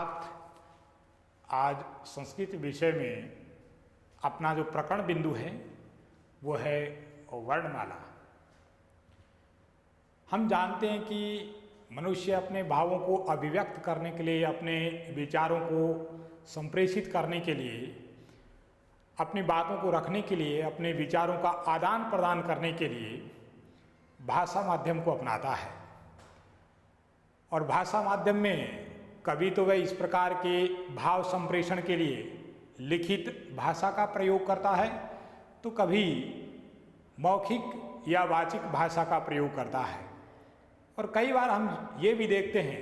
अर्थात आज संस्कृत विषय में अपना जो प्रकरण बिंदु है वो है वर्णमाला। हम जानते हैं कि मनुष्य अपने भावों को अभिव्यक्त करने के लिए, अपने विचारों को संप्रेषित करने के लिए, अपनी बातों को रखने के लिए, अपने विचारों का आदान प्रदान करने के लिए भाषा माध्यम को अपनाता है। और भाषा माध्यम में कभी तो वह इस प्रकार के भाव संप्रेषण के लिए लिखित भाषा का प्रयोग करता है, तो कभी मौखिक या वाचिक भाषा का प्रयोग करता है। और कई बार हम ये भी देखते हैं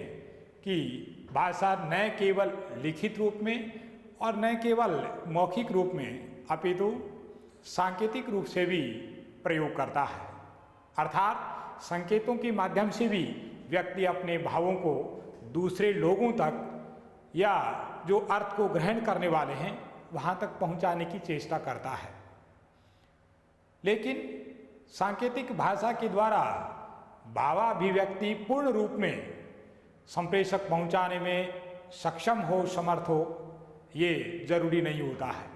कि भाषा न केवल लिखित रूप में और न केवल मौखिक रूप में अपितु सांकेतिक रूप से भी प्रयोग करता है। अर्थात संकेतों के माध्यम से भी व्यक्ति अपने भावों को दूसरे लोगों तक या जो अर्थ को ग्रहण करने वाले हैं वहाँ तक पहुँचाने की चेष्टा करता है। लेकिन सांकेतिक भाषा के द्वारा भावाभिव्यक्ति पूर्ण रूप में संप्रेषक पहुँचाने में सक्षम हो, समर्थ हो, ये जरूरी नहीं होता है।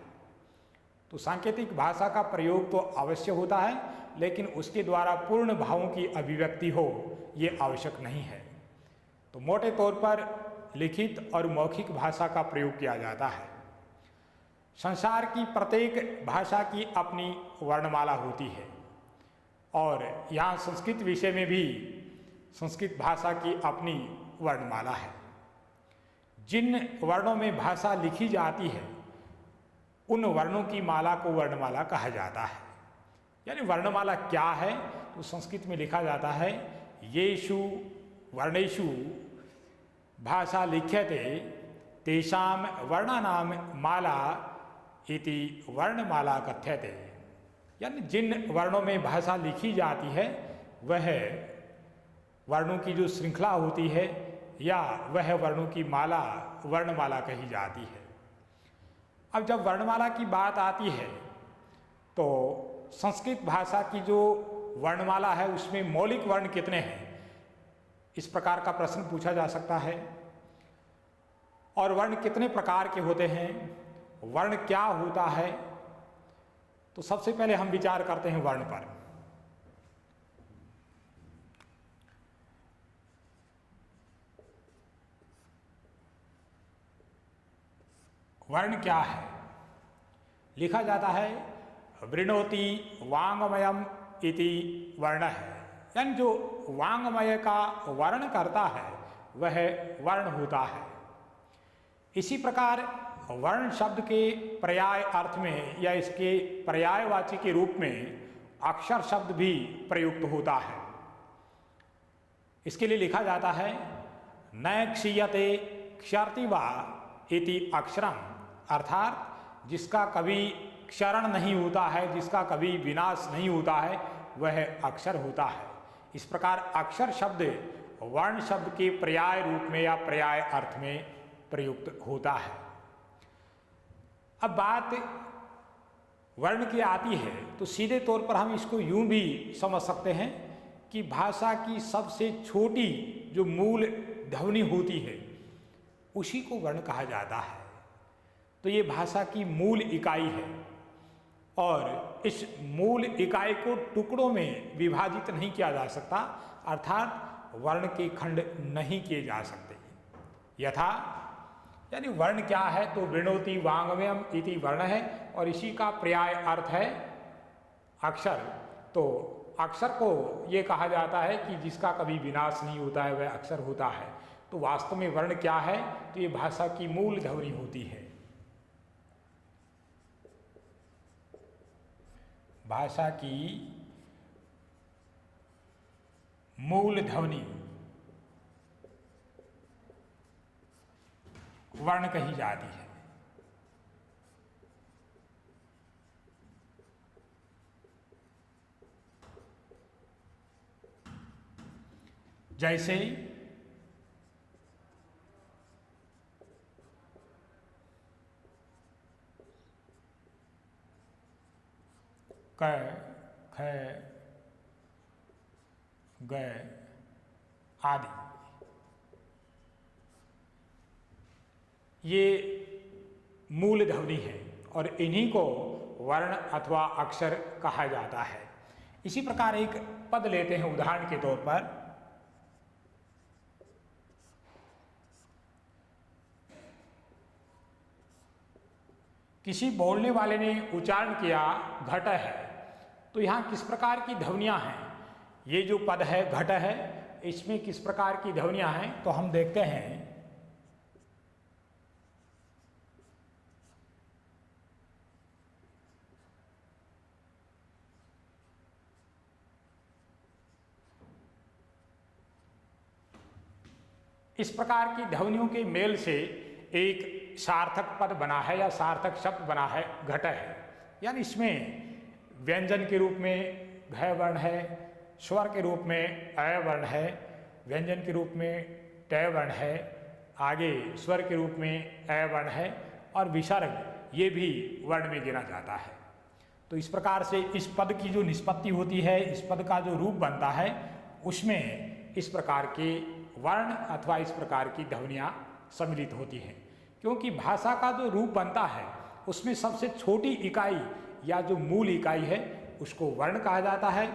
तो सांकेतिक भाषा का प्रयोग तो अवश्य होता है, लेकिन उसके द्वारा पूर्ण भावों की अभिव्यक्ति हो ये आवश्यक नहीं है। तो मोटे तौर पर लिखित और मौखिक भाषा का प्रयोग किया जाता है। संसार की प्रत्येक भाषा की अपनी वर्णमाला होती है और यहाँ संस्कृत विषय में भी संस्कृत भाषा की अपनी वर्णमाला है। जिन वर्णों में भाषा लिखी जाती है उन वर्णों की माला को वर्णमाला कहा जाता है। यानी वर्णमाला क्या है तो संस्कृत में लिखा जाता है येषु वर्णेषु भाषा लिख्यते तेषाम वर्णानाम माला इति वर्णमाला कथ्यते। यानी जिन वर्णों में भाषा लिखी जाती है वह वर्णों की जो श्रृंखला होती है या वह वर्णों की माला वर्णमाला कही जाती है। अब जब वर्णमाला की बात आती है तो संस्कृत भाषा की जो वर्णमाला है उसमें मौलिक वर्ण कितने हैं, इस प्रकार का प्रश्न पूछा जा सकता है। और वर्ण कितने प्रकार के होते हैं, वर्ण क्या होता है, तो सबसे पहले हम विचार करते हैं वर्ण पर। वर्ण क्या है? लिखा जाता है वृणोति वाङ्मयम् इति वर्ण है। यानी जो वाङ्मय का वर्ण करता है वह वर्ण होता है। इसी प्रकार वर्ण शब्द के पर्याय अर्थ में या इसके पर्यायवाची के रूप में अक्षर शब्द भी प्रयुक्त होता है। इसके लिए लिखा जाता है न क्षीयते क्षरति वा इति अक्षरम, अर्थात जिसका कभी क्षरण नहीं होता है, जिसका कभी विनाश नहीं होता है, वह अक्षर होता है। इस प्रकार अक्षर शब्द वर्ण शब्द के पर्याय रूप में या पर्याय अर्थ में प्रयुक्त होता है। अब बात वर्ण की आती है तो सीधे तौर पर हम इसको यूं भी समझ सकते हैं कि भाषा की सबसे छोटी जो मूल ध्वनि होती है उसी को वर्ण कहा जाता है। तो ये भाषा की मूल इकाई है और इस मूल इकाई को टुकड़ों में विभाजित नहीं किया जा सकता, अर्थात वर्ण के खंड नहीं किए जा सकते। यथा यानी वर्ण क्या है तो वृणोति वाङ्मयम् इति वर्ण है और इसी का पर्याय अर्थ है अक्षर। तो अक्षर को ये कहा जाता है कि जिसका कभी विनाश नहीं होता है वह अक्षर होता है। तो वास्तव में वर्ण क्या है तो ये भाषा की मूल ध्वनि होती है। भाषा की मूल ध्वनि वर्ण कही जाती है। जैसे क ख ग आदि। ये मूल ध्वनि है और इन्हीं को वर्ण अथवा अक्षर कहा जाता है। इसी प्रकार एक पद लेते हैं उदाहरण के तौर पर, किसी बोलने वाले ने उच्चारण किया घट है, तो यहाँ किस प्रकार की ध्वनियाँ हैं? ये जो पद है घट है, इसमें किस प्रकार की ध्वनियाँ हैं? तो हम देखते हैं इस प्रकार की ध्वनियों के मेल से एक सार्थक पद बना है या सार्थक शब्द बना है घट है। यानी इसमें व्यंजन के रूप में घ वर्ण है, स्वर के रूप में अ वर्ण है, व्यंजन के रूप में ट वर्ण है, आगे स्वर के रूप में अ वर्ण है और विसर्ग ये भी वर्ण में गिना जाता है। तो इस प्रकार से इस पद की जो निष्पत्ति होती है, इस पद का जो रूप बनता है, उसमें इस प्रकार के वर्ण अथवा इस प्रकार की ध्वनियाँ सम्मिलित होती हैं। क्योंकि भाषा का जो रूप बनता है उसमें सबसे छोटी इकाई या जो मूल इकाई है उसको वर्ण कहा जाता है।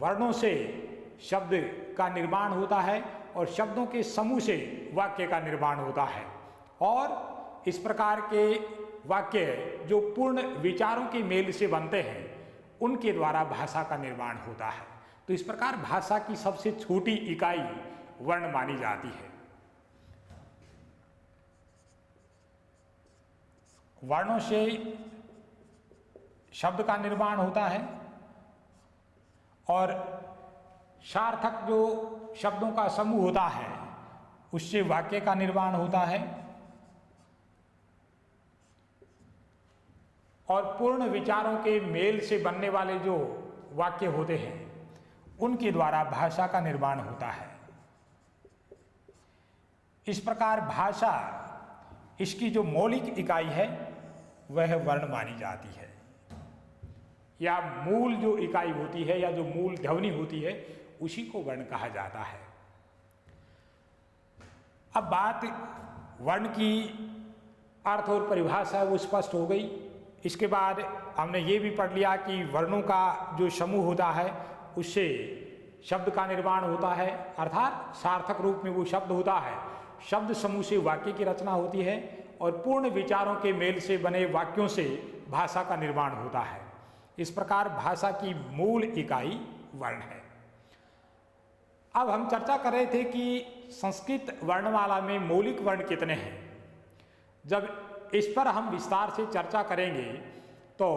वर्णों से शब्द का निर्माण होता है और शब्दों के समूह से वाक्य का निर्माण होता है और इस प्रकार के वाक्य जो पूर्ण विचारों के मेल से बनते हैं उनके द्वारा भाषा का निर्माण होता है। तो इस प्रकार भाषा की सबसे छोटी इकाई वर्ण मानी जाती है। वर्णों से शब्द का निर्माण होता है और सार्थक जो शब्दों का समूह होता है उससे वाक्य का निर्माण होता है और पूर्ण विचारों के मेल से बनने वाले जो वाक्य होते हैं उनके द्वारा भाषा का निर्माण होता है। इस प्रकार भाषा, इसकी जो मौलिक इकाई है वह वर्ण मानी जाती है या मूल जो इकाई होती है या जो मूल ध्वनि होती है उसी को वर्ण कहा जाता है। अब बात वर्ण की अर्थ और परिभाषा वो स्पष्ट हो गई। इसके बाद हमने ये भी पढ़ लिया कि वर्णों का जो समूह होता है उससे शब्द का निर्माण होता है, अर्थात सार्थक रूप में वो शब्द होता है। शब्द समूह से वाक्य की रचना होती है और पूर्ण विचारों के मेल से बने वाक्यों से भाषा का निर्माण होता है। इस प्रकार भाषा की मूल इकाई वर्ण है। अब हम चर्चा कर रहे थे कि संस्कृत वर्णमाला में मौलिक वर्ण कितने हैं। जब इस पर हम विस्तार से चर्चा करेंगे तो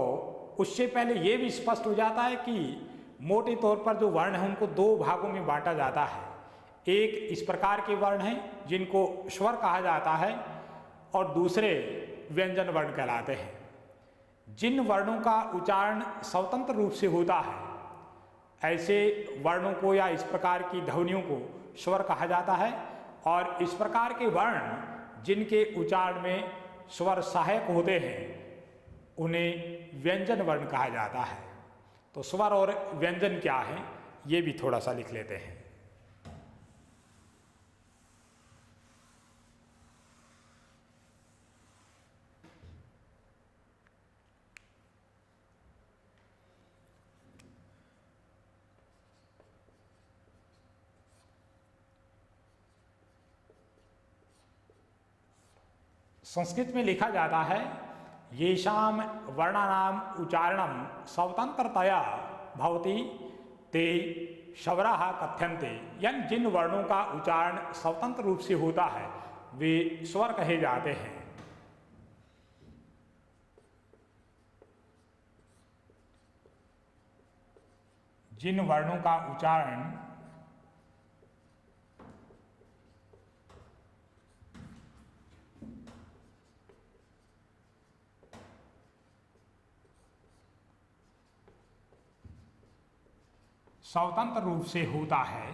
उससे पहले ये भी स्पष्ट हो जाता है कि मोटे तौर पर जो वर्ण है उनको दो भागों में बांटा जाता है। एक इस प्रकार के वर्ण हैं जिनको स्वर कहा जाता है और दूसरे व्यंजन वर्ण कहलाते हैं। जिन वर्णों का उच्चारण स्वतंत्र रूप से होता है ऐसे वर्णों को या इस प्रकार की ध्वनियों को स्वर कहा जाता है और इस प्रकार के वर्ण जिनके उच्चारण में स्वर सहायक होते हैं उन्हें व्यंजन वर्ण कहा जाता है। तो स्वर और व्यंजन क्या है ये भी थोड़ा सा लिख लेते हैं। संस्कृत में लिखा जाता है येषाम वर्णानाम उच्चारणम स्वतंत्रतया भवति ते स्वराः कथ्यन्ते। यानी जिन वर्णों का उच्चारण स्वतंत्र रूप से होता है वे स्वर कहे जाते हैं। जिन वर्णों का उच्चारण स्वतंत्र रूप से होता है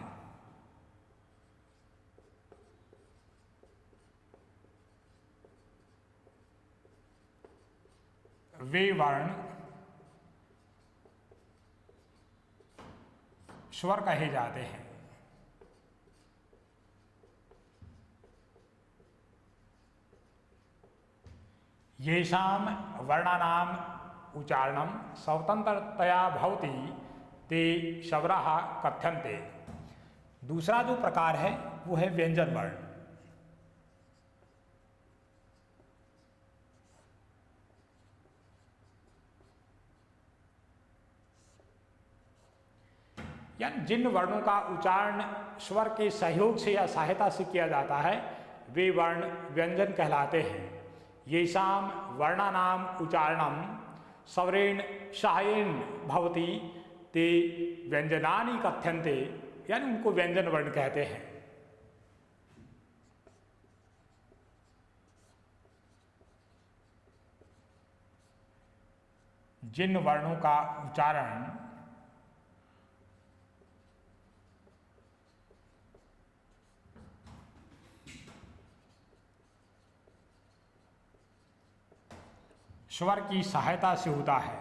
वे वर्ण स्वर कहे जाते हैं। येषां वर्णानाम् उच्चारणं स्वतंत्रतया भवति ते शबराः कथ्यन्ते। दूसरा जो प्रकार है वो है व्यंजन वर्ण। यानी जिन वर्णों का उच्चारण स्वर के सहयोग से या सहायता से किया जाता है वे वर्ण व्यंजन कहलाते हैं। येषां वर्णानाम उच्चारणम स्वरेण सहायेन भवति ते व्यंजनानि कथ्यन्ते, यानी उनको व्यंजन वर्ण कहते हैं। जिन वर्णों का उच्चारण स्वर की सहायता से होता है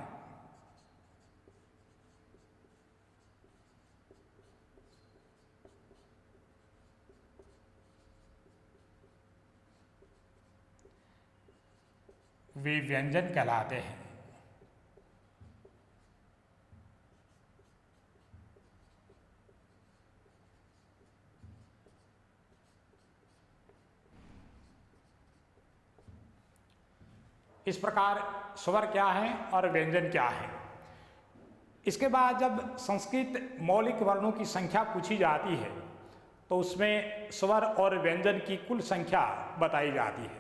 वे व्यंजन कहलाते हैं। इस प्रकार स्वर क्या है और व्यंजन क्या है। इसके बाद जब संस्कृत मौलिक वर्णों की संख्या पूछी जाती है तो उसमें स्वर और व्यंजन की कुल संख्या बताई जाती है।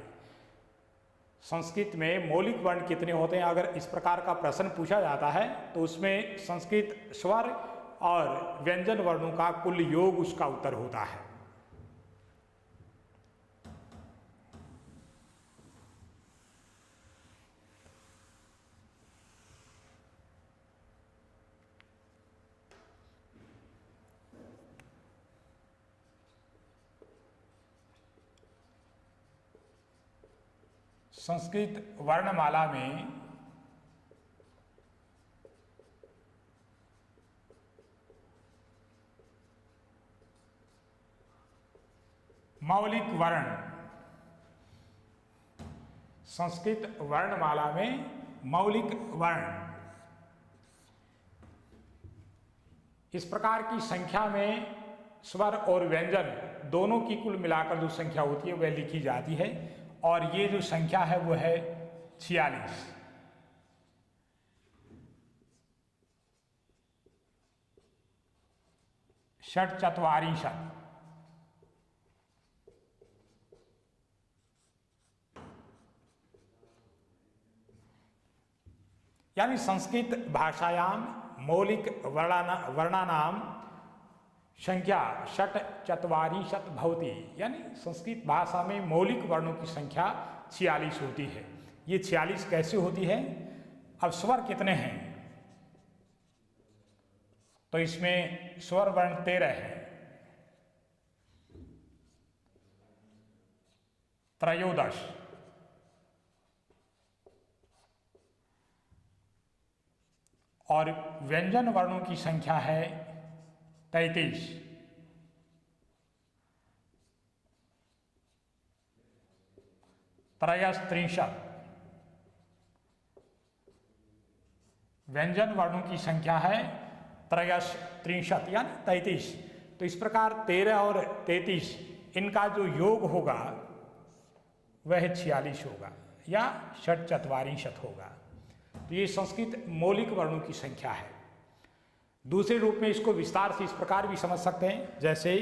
संस्कृत में मौलिक वर्ण कितने होते हैं, अगर इस प्रकार का प्रश्न पूछा जाता है तो उसमें संस्कृत स्वर और व्यंजन वर्णों का कुल योग उसका उत्तर होता है। संस्कृत वर्णमाला में मौलिक वर्ण, संस्कृत वर्णमाला में मौलिक वर्ण इस प्रकार की संख्या में स्वर और व्यंजन दोनों की कुल मिलाकर जो संख्या होती है वह लिखी जाती है, और ये जो संख्या है वो है 46। षट्चत्वारिंशत्। यानी संस्कृत भाषायां मौलिक वर्णानाम संख्या षट्चत्वारिंशत् भवति, यानी संस्कृत भाषा में मौलिक वर्णों की संख्या 46 होती है। ये 46 कैसे होती है? अब स्वर कितने हैं? तो इसमें स्वर वर्ण 13 है। त्रयोदश, और व्यंजन वर्णों की संख्या है 33। त्रयस्त्रिंशत्, व्यंजन वर्णों की संख्या है त्रयस्त्रिंशत् यानी 33। तो इस प्रकार 13 और 33 इनका जो योग होगा वह 46 होगा या षट्चत्वारिंशत् होगा। तो ये संस्कृत मौलिक वर्णों की संख्या है। दूसरे रूप में इसको विस्तार से इस प्रकार भी समझ सकते हैं, जैसे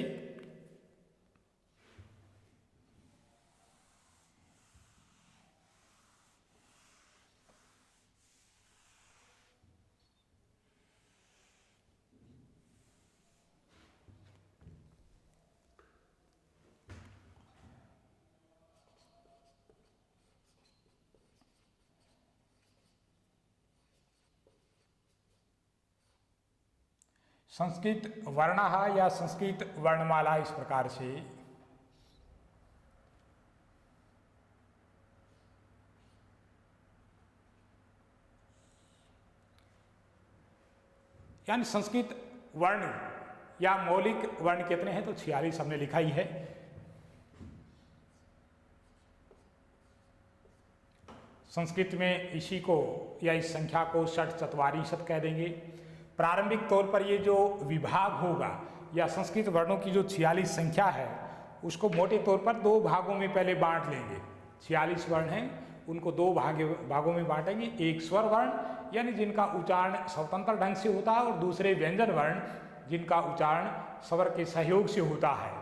संस्कृत वर्णः या संस्कृत वर्णमाला इस प्रकार से यानी संस्कृत वर्ण या मौलिक वर्ण कितने हैं? तो 46 हमने लिखा ही है। संस्कृत में इसी को या इस संख्या को षट चत्वारिंशत् कह देंगे। प्रारंभिक तौर पर ये जो विभाग होगा या संस्कृत वर्णों की जो 46 संख्या है उसको मोटे तौर पर दो भागों में पहले बांट लेंगे। 46 वर्ण हैं, उनको दो भागों में बांटेंगे। एक स्वर वर्ण यानी जिनका उच्चारण स्वतंत्र ढंग से होता है, और दूसरे व्यंजन वर्ण जिनका उच्चारण स्वर के सहयोग से होता है।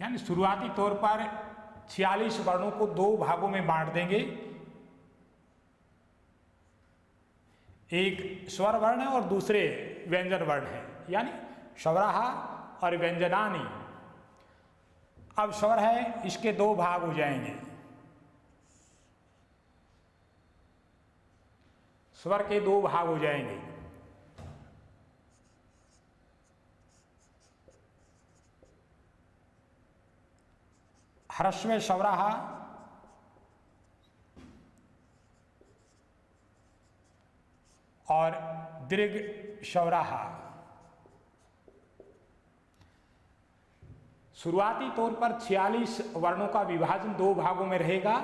यानी शुरुआती तौर पर 46 वर्णों को दो भागों में बांट देंगे। एक स्वर वर्ण है और दूसरे व्यंजन वर्ण है, यानी स्वराः और व्यंजनानि। अब स्वर है, इसके दो भाग हो जाएंगे। स्वर के दो भाग हो जाएंगे। ह्रस्व स्वराः और दीर्घ स्वराः। शुरुआती तौर पर 46 वर्णों का विभाजन दो भागों में रहेगा,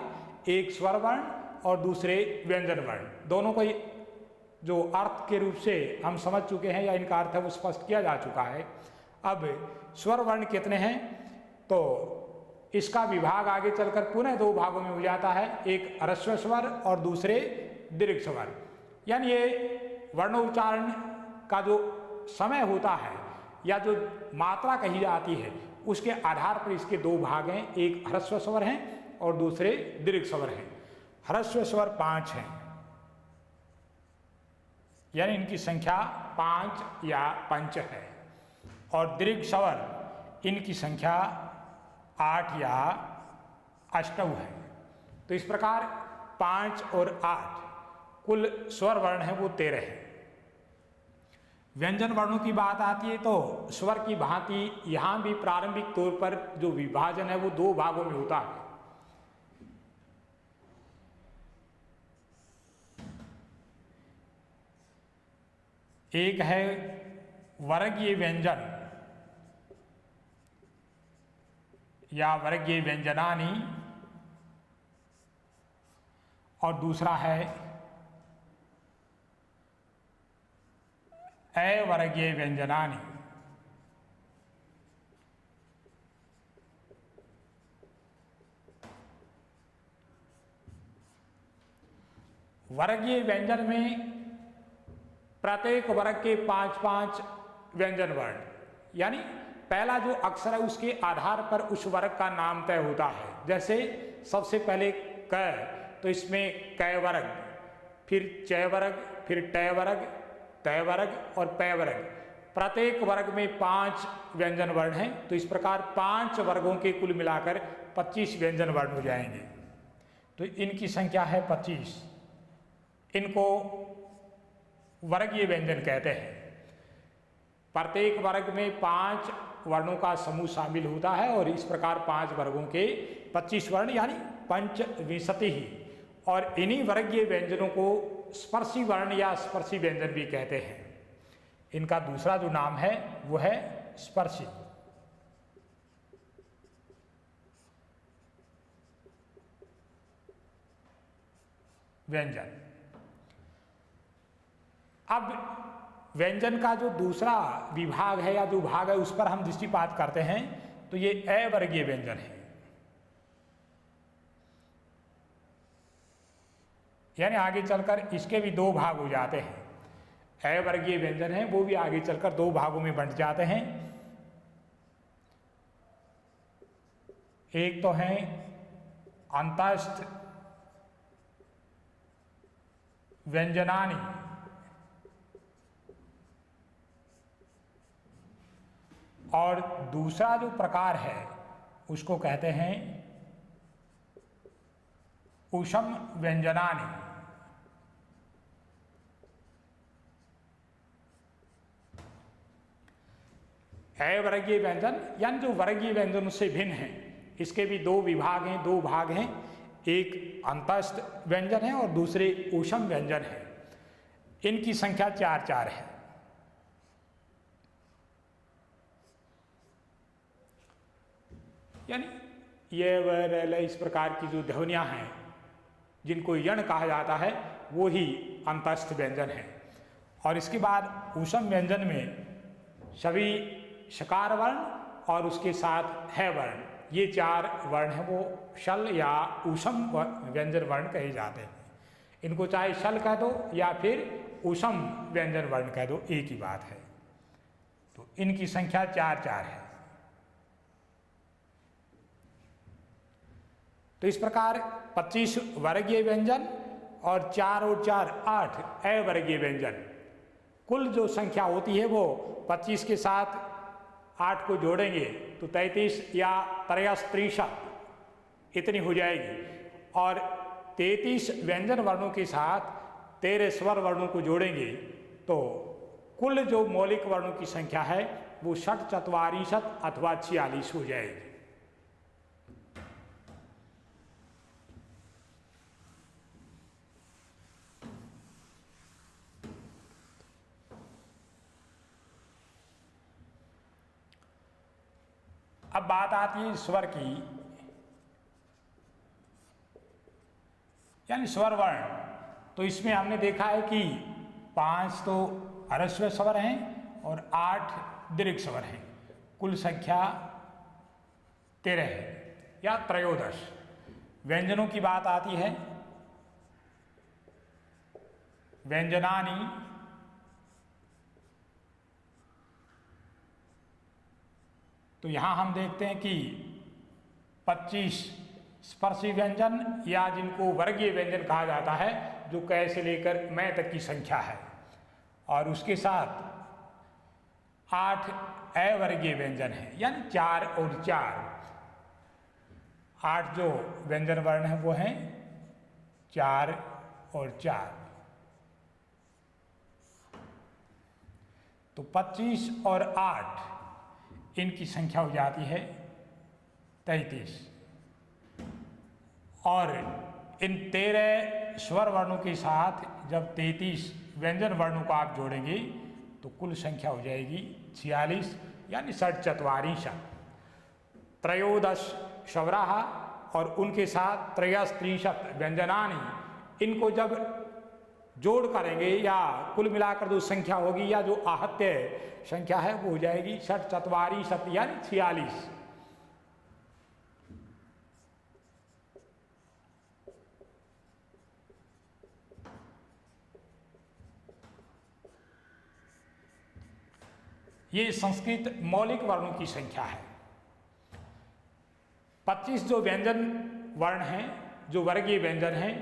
एक स्वर वर्ण और दूसरे व्यंजन वर्ण। दोनों को जो अर्थ के रूप से हम समझ चुके हैं या इनका अर्थ है वो स्पष्ट किया जा चुका है। अब स्वर वर्ण कितने हैं, तो इसका विभाग आगे चलकर पुनः दो भागों में हो जाता है, एक ह्रस्व स्वर और दूसरे दीर्घ स्वर। यानी ये वर्णोच्चारण का जो समय होता है या जो मात्रा कही जाती है उसके आधार पर इसके दो भाग हैं, एक ह्रस्व स्वर हैं और दूसरे दीर्घ स्वर हैं। ह्रस्व स्वर 5 हैं, यानी इनकी संख्या 5 या पंच है, और दीर्घ स्वर इनकी संख्या 8 या अष्टौ है। तो इस प्रकार 5 और 8 कुल स्वर वर्ण है वो 13 है। व्यंजन वर्णों की बात आती है तो स्वर की भांति यहां भी प्रारंभिक तौर पर जो विभाजन है वो दो भागों में होता है। एक है वर्गीय व्यंजन या वर्गीय व्यंजनानि, और दूसरा है अवर्गीय व्यंजनानि। वर्गीय व्यंजन में प्रत्येक वर्ग के 5-5 व्यंजन वर्ण, यानी पहला जो अक्षर है उसके आधार पर उस वर्ग का नाम तय होता है। जैसे सबसे पहले क, तो इसमें कै वर्ग, फिर चय वर्ग, फिर टय वर्ग, तय वर्ग और पै वर्ग। प्रत्येक वर्ग में 5 व्यंजन वर्ण हैं, तो इस प्रकार 5 वर्गों के कुल मिलाकर 25 व्यंजन वर्ण हो जाएंगे। तो इनकी संख्या है 25। इनको वर्गीय व्यंजन कहते हैं। प्रत्येक वर्ग में 5 वर्णों का समूह शामिल होता है, और इस प्रकार 5 वर्गों के 25 वर्ण यानी पंचविंशति ही। और इन्हीं वर्गीय व्यंजनों को स्पर्शी वर्ण या स्पर्शी व्यंजन भी कहते हैं। इनका दूसरा जो नाम है वो है स्पर्शी व्यंजन। अब व्यंजन का जो दूसरा विभाग है या जो भाग है उस पर हम दृष्टिपात करते हैं, तो ये अवर्गीय व्यंजन है। यानी आगे चलकर इसके भी दो भाग हो जाते हैं। अवर्गीय व्यंजन है वो भी आगे चलकर दो भागों में बंट जाते हैं। एक तो है अंतस्थ व्यंजनानि, और दूसरा जो प्रकार है उसको कहते हैं उषम व्यंजनानि। अवर्गीय व्यंजन यानी जो वर्गीय व्यंजन उससे भिन्न है, इसके भी दो विभाग हैं, दो भाग हैं। एक अंतस्थ व्यंजन है और दूसरे ऊष्म व्यंजन है। इनकी संख्या 4 है। यानी ये व इस प्रकार की जो ध्वनियां हैं जिनको यण कहा जाता है वो ही अंतस्थ व्यंजन है। और इसके बाद ऊष्म व्यंजन में सभी शकार वर्ण और उसके साथ है वर्ण, ये 4 वर्ण हैं वो शल या ऊष्म व्यंजन वर्ण कहे जाते हैं। इनको चाहे शल कह दो या फिर ऊष्म व्यंजन वर्ण कह दो, एक ही बात है। तो इनकी संख्या 4 है। तो इस प्रकार 25 वर्गीय व्यंजन और 4 और 4 8 अवर्गीय व्यंजन, कुल जो संख्या होती है वो 25 के साथ 8 को जोड़ेंगे तो 33 या 63 इतनी हो जाएगी। और 33 व्यंजन वर्णों के साथ 13 स्वर वर्णों को जोड़ेंगे तो कुल जो मौलिक वर्णों की संख्या है वो 44 अथवा 46 हो जाएगी। अब बात आती है स्वर की, यानी स्वर वर्ण। तो इसमें हमने देखा है कि 5 तो ह्रस्व स्वर हैं और 8 दीर्घ स्वर हैं। कुल संख्या 13 है या 13। व्यंजनों की बात आती है, व्यंजनानि तो यहां हम देखते हैं कि 25 स्पर्शी व्यंजन या जिनको वर्गीय व्यंजन कहा जाता है, जो क से लेकर मैं तक की संख्या है। और उसके साथ 8 अवर्गीय व्यंजन है, यानी 4 और 4। 8 जो व्यंजन वर्ण हैं वो हैं 4 और 4। तो 25 और 8 इनकी संख्या हो जाती है 33। और इन 13 स्वर वर्णों के साथ जब 33 व्यंजन वर्णों को आप जोड़ेंगे तो कुल संख्या हो जाएगी 46, यानी 44। 13 स्वराः और उनके साथ 33 व्यंजनानि, इनको जब जोड़ करेंगे या कुल मिलाकर जो संख्या होगी या जो आहत्य संख्या है वो हो जाएगी 44 यानी 46। ये संस्कृत मौलिक वर्णों की संख्या है। 25 जो व्यंजन वर्ण हैं, जो वर्गीय व्यंजन हैं,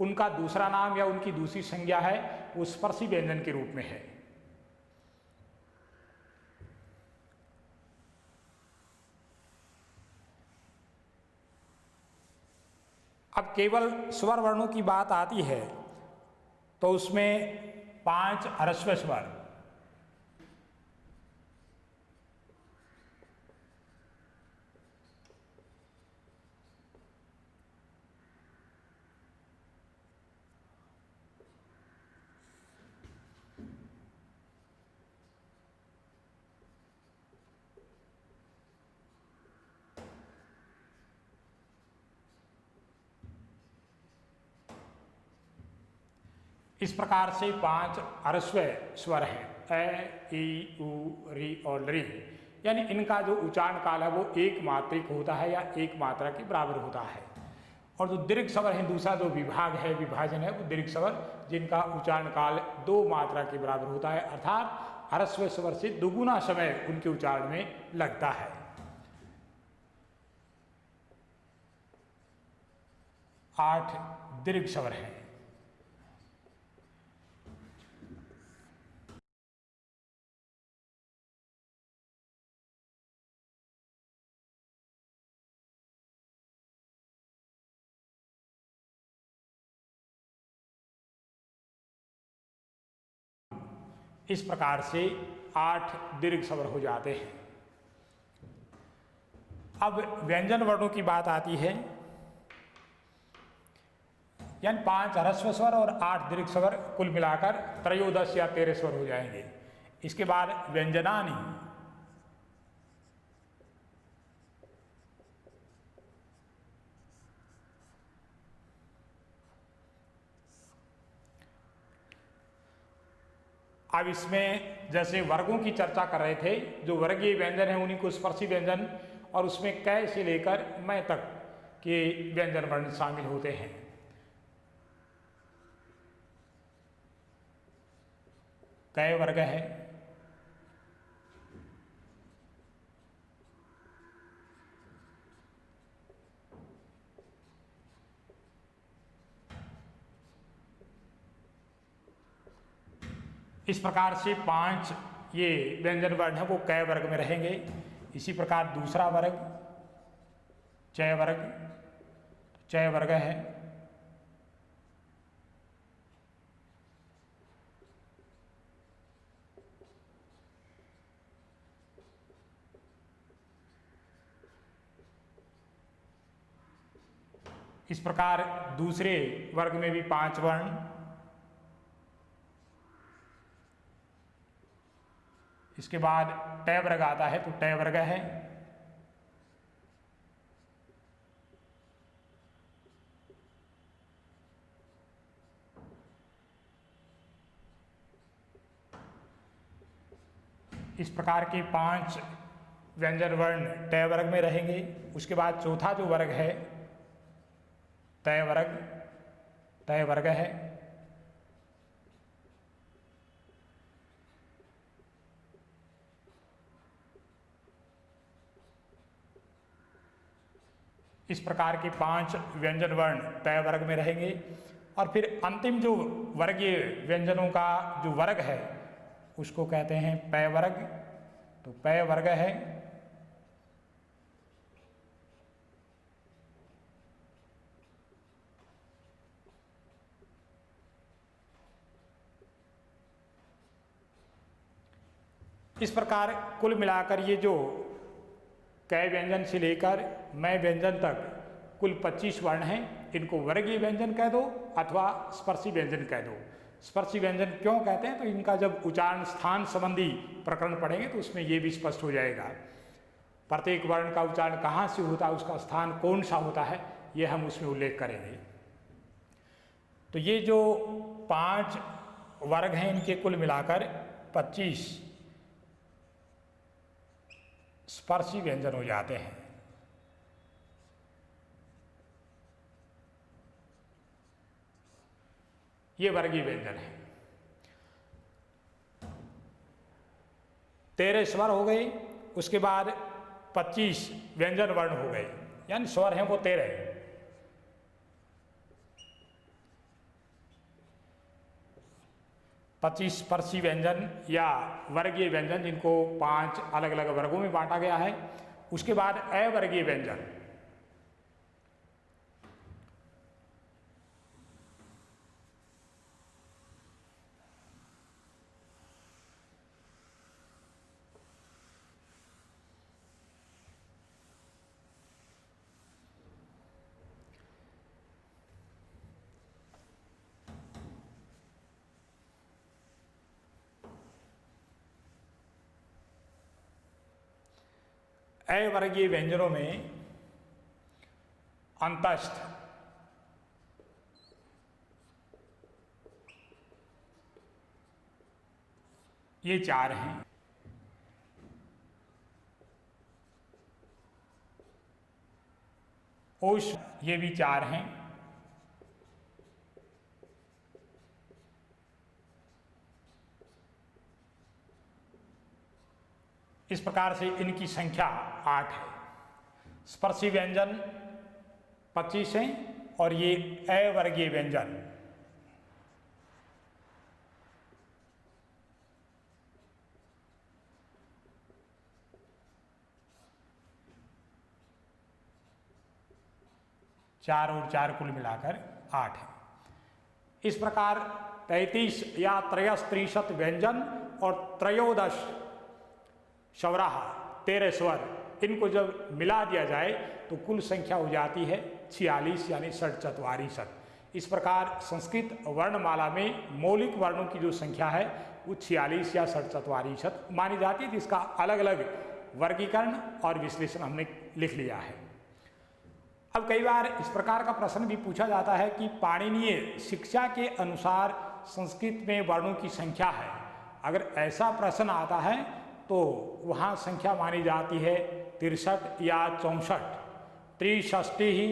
उनका दूसरा नाम या उनकी दूसरी संज्ञा है वो स्पर्शी व्यंजन के रूप में है। अब केवल स्वर वर्णों की बात आती है तो उसमें 5 ह्रस्व स्वर, इस प्रकार से 5 ह्रस्व स्वर हैं, अ, ई, उ, री और री। यानी इनका जो उच्चारण काल है वो एक मात्रिक होता है या एक मात्रा के बराबर होता है। और जो दीर्घ स्वर है, दूसरा जो विभाग है, विभाजन है, वो दीर्घ स्वर जिनका उच्चारण काल 2 मात्रा के बराबर होता है, अर्थात ह्रस्व स्वर से दुगुना समय उनके उच्चारण में लगता है। 8 दीर्घ स्वर हैं। इस प्रकार से 8 दीर्घ स्वर हो जाते हैं। अब व्यंजन वर्णों की बात आती है यानी 5 ह्रस्व स्वर और 8 दीर्घ स्वर, कुल मिलाकर 13 या 13 स्वर हो जाएंगे। इसके बाद व्यंजनानि, अब इसमें जैसे वर्गों की चर्चा कर रहे थे, जो वर्गीय व्यंजन है उन्हीं को स्पर्शी व्यंजन, और उसमें कै से लेकर मैं तक के व्यंजन वर्ण शामिल होते हैं। कै वर्ग है, इस प्रकार से 5 ये व्यंजन वर्ण है वो कै वर्ग में रहेंगे। इसी प्रकार दूसरा वर्ग चय वर्ग, चय वर्ग है, इस प्रकार दूसरे वर्ग में भी 5 वर्ण, इसके बाद टय वर्ग आता है तो टय वर्ग है, इस प्रकार के 5 व्यंजन वर्ण टय वर्ग में रहेंगे। उसके बाद चौथा जो वर्ग है तय वर्ग, तय वर्ग है, इस प्रकार के 5 व्यंजन वर्ण तय वर्ग में रहेंगे। और फिर अंतिम जो वर्गीय व्यंजनों का जो वर्ग है उसको कहते हैं पय वर्ग, तो पय वर्ग है, इस प्रकार कुल मिलाकर ये जो कै व्यंजन से लेकर मैं व्यंजन तक कुल 25 वर्ण हैं। इनको वर्गीय व्यंजन कह दो अथवा स्पर्शी व्यंजन कह दो। स्पर्शी व्यंजन क्यों कहते हैं, तो इनका जब उच्चारण स्थान संबंधी प्रकरण पढ़ेंगे तो उसमें ये भी स्पष्ट हो जाएगा। प्रत्येक वर्ण का उच्चारण कहाँ से होता है, उसका स्थान कौन सा होता है, ये हम उसमें उल्लेख करेंगे। तो ये जो 5 वर्ग हैं इनके कुल मिलाकर 25 स्पर्शी व्यंजन हो जाते हैं। ये वर्गीय व्यंजन है। 13 स्वर हो गए, उसके बाद 25 व्यंजन वर्ण हो गए, यानी स्वर हैं वो 13। पच्चीस स्पर्शी व्यंजन या वर्गीय व्यंजन, जिनको 5 अलग अलग वर्गों में बांटा गया है। उसके बाद अवर्गीय व्यंजन, अवर्गीय व्यंजनों में अंतस्थ, ये 4 हैं। ओष, ये भी 4 हैं। इस प्रकार से इनकी संख्या 8 है। स्पर्शी व्यंजन 25 हैं और ये अवर्गीय व्यंजन 4 और 4 कुल मिलाकर 8 है। इस प्रकार 33 या 33 व्यंजन और 13 शवराह 13 स्वर, इनको जब मिला दिया जाए तो कुल संख्या हो जाती है 46 यानी 44। इस प्रकार संस्कृत वर्णमाला में मौलिक वर्णों की जो संख्या है वो 46 या 47 मानी जाती है। इसका अलग अलग वर्गीकरण और विश्लेषण हमने लिख लिया है। अब कई बार इस प्रकार का प्रश्न भी पूछा जाता है कि पाणिनीय शिक्षा के अनुसार संस्कृत में वर्णों की संख्या है। अगर ऐसा प्रश्न आता है तो वहाँ संख्या मानी जाती है 63 या 64, त्रिषष्टि ही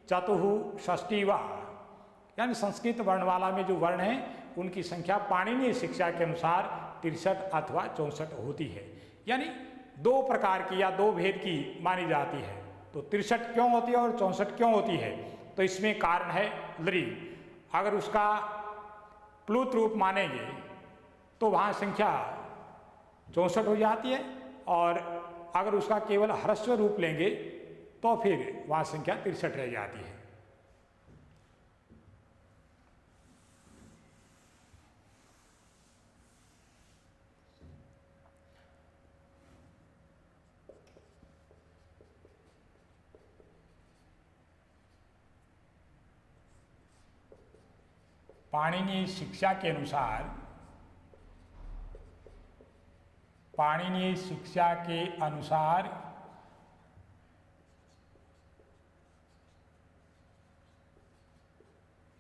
चतुः षष्टि वा, यानी संस्कृत वर्णमाला में जो वर्ण हैं उनकी संख्या पाणिनीय शिक्षा के अनुसार 63 अथवा 64 होती है। यानी दो प्रकार की या दो भेद की मानी जाती है। तो 63 क्यों होती है और 64 क्यों होती है? तो इसमें कारण है लृ। अगर उसका प्लुत रूप मानेंगे तो वहाँ संख्या 64 हो जाती है, और अगर उसका केवल ह्रस्व रूप लेंगे तो फिर वहाँ संख्या 63 रह जाती है। पाणिनीय शिक्षा के अनुसार, पाणिनीय शिक्षा के अनुसार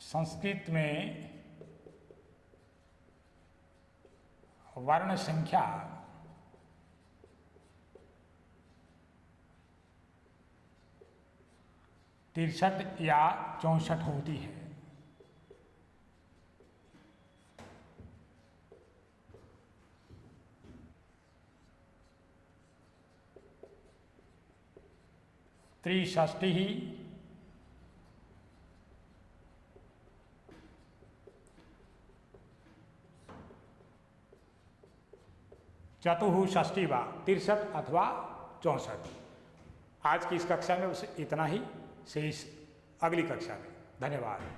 संस्कृत में वर्ण संख्या तिरसठ या 64 होती है। त्रिषष्टि ही चतुः षष्टि वा, 63 अथवा 64। आज की इस कक्षा में बस इतना ही, शेष अगली कक्षा में। धन्यवाद।